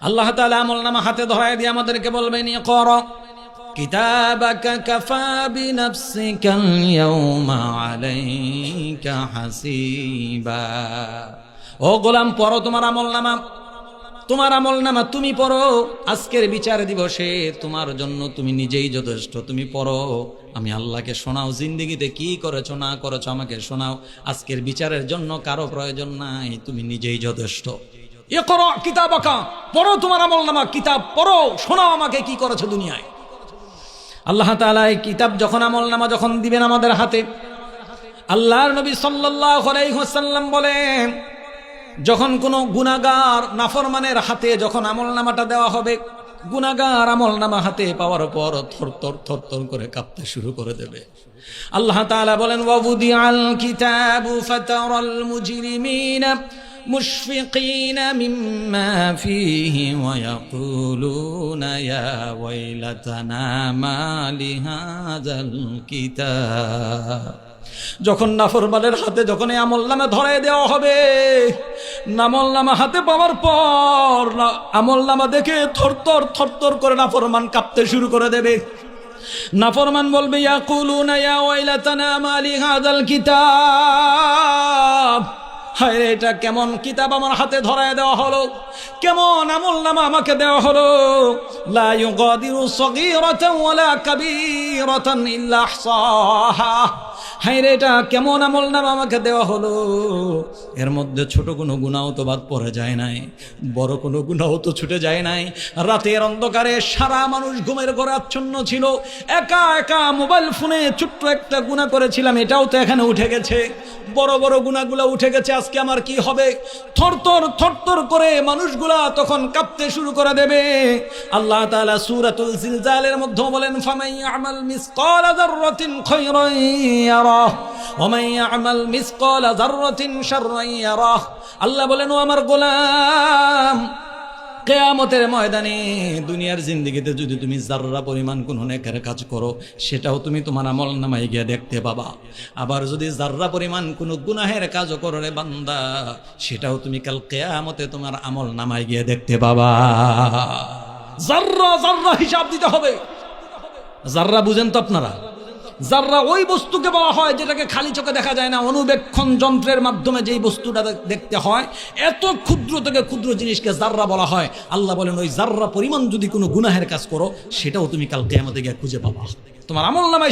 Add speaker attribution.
Speaker 1: আল্লাহ তাআলা আমলনামা হাতে ধরায় দিয়ে আমাদেরকে বলবেন ইকরা কিতাবাকা কাফা বিনাফসিকাল ইয়াউমা আলাইকা হাসিবা। ও গোলাম, পড়ো তোমার আমলনামা, তোমার আমলনামা তুমি পড়ো। আজকের বিচার দিবসে তোমার জন্য তুমি নিজেই যথেষ্ট। তুমি পড়ো, আমি আল্লাহকে শোনাও, জিন্দেগিতে কি করেছো না করেছো আমাকে শোনাও। আজকের বিচারের জন্য কারো প্রয়োজন নাই, তুমি নিজেই যথেষ্ট। ইকরা কিতাবাকা, পড়ো তোমার আমলনামা, কিতাব পড়ো, শোনাও আমাকে কি করেছো দুনিয়ায়। আল্লাহ তাআলা এই কিতাব যখন আমলনামা যখন দিবেন আমাদের হাতে, আল্লাহর নবী সাল্লাল্লাহু আলাইহি ওয়াসাল্লাম বলেন, যখন কোনো গুনাহগার নাফরমানের হাতে যখন আমলনামাটা দেওয়া হবে, গুনাহগার আমলনামা হাতে পাওয়ার পর থরথর থরথর করে কাঁপতে শুরু করে দেবে। আল্লাহ তাআলা বলেন ওয়াবুদিআল কিতাবু ফাতারাল মুজরিমিনা মুশফিকিনা মিম্মা ফীহি ওয়া ইয়াকুলুনা ইয়া ওয়াইলাতানা মা লিহাযাল কিতাব। যখন নাফরমানের হাতে যখন এই আমলনামা ধরায় দেওয়া হবে, আমলনামা হাতে পাওয়ার পর আমলনামা দেখে থরথর থরথর করে নাফরমান কাঁপতে শুরু করে দেবে। নাফরমান বলবে ইয়াকুলুনা ইয়া ওয়াইলাতানা মা লিহাযাল কিতাব, হায় রে, এটা কেমন কিতাব আমার হাতে ধরায় দেওয়া হলো, কেমন আমলনামা আমাকে দেওয়া হলো। লা ইউগাদিরু সগীরাতান ওয়ালা কাবীরাতান ইল্লা আহসাহা, হায় রে, এটা কেমন আমলনামা আমাকে দেওয়া হলো। এর মধ্যে ছোট কোনো গুনাহ তো বাদ পড়ে যায় নাই, বড় কোনো গুনাহ তো ছুটে যায় নাই। রাতের অন্ধকারে সারা মানুষ ঘুমের ঘরে আচ্ছন্ন ছিল, একা একা মোবাইল ফোনে ছোট্ট একটা গুনাহ করেছিলাম, এটাও তো এখানে উঠে গেছে, বড় বড় গুনাহগুলো উঠে গেছে, আজকে আমার কি হবে। থরথর থরথর করে মানুষগুলা তখন কাঁপতে শুরু করে দেবে। আল্লাহ তাআলা সূরাতুল জিলজালের মধ্যে বলেন ফামান ইয়ামাল মিসকালা যাররাতিন খায়রান ইয়ারাহ ওয়া মান ইয়ামাল মিসকালা যাররাতিন শাররান ইয়ারাহ। আল্লাহ বলেন, ও আমার গোলাম, কিয়ামতের ময়দানে দুনিয়ার জিন্দেগিতে যদি তুমি যাররা পরিমাণ কোনো নেকের কাজ করো, সেটাও তুমি তোমার আমলনামায় গিয়ে দেখতে পাবা। আবার যদি যাররা পরিমাণ কোনো গুনাহের কাজও করো রে বান্দা, সেটাও তুমি কাল কিয়ামতে তোমার আমলনামায় গিয়ে দেখতে পাবা। যাররা যাররা হিসাব দিতে হবে। যাররা বুঝেন তো আপনারা? যাররা ওই বস্তুকে বলা হয় যেটাকে খালি চোখে দেখা যায় না, অনুবেক্ষণ যন্ত্রের মাধ্যমে যেই বস্তুটা দেখতে হয়, এত ক্ষুদ্র থেকে ক্ষুদ্র জিনিসকে যাররা বলা হয়। আল্লাহ বলেন, ওই যাররা পরিমাণ যদি কোনো গুনাহের কাজ করো, সেটাও তুমি কাল কিয়ামতে গিয়ে খুঁজে পাবা তোমার আমলনামায়।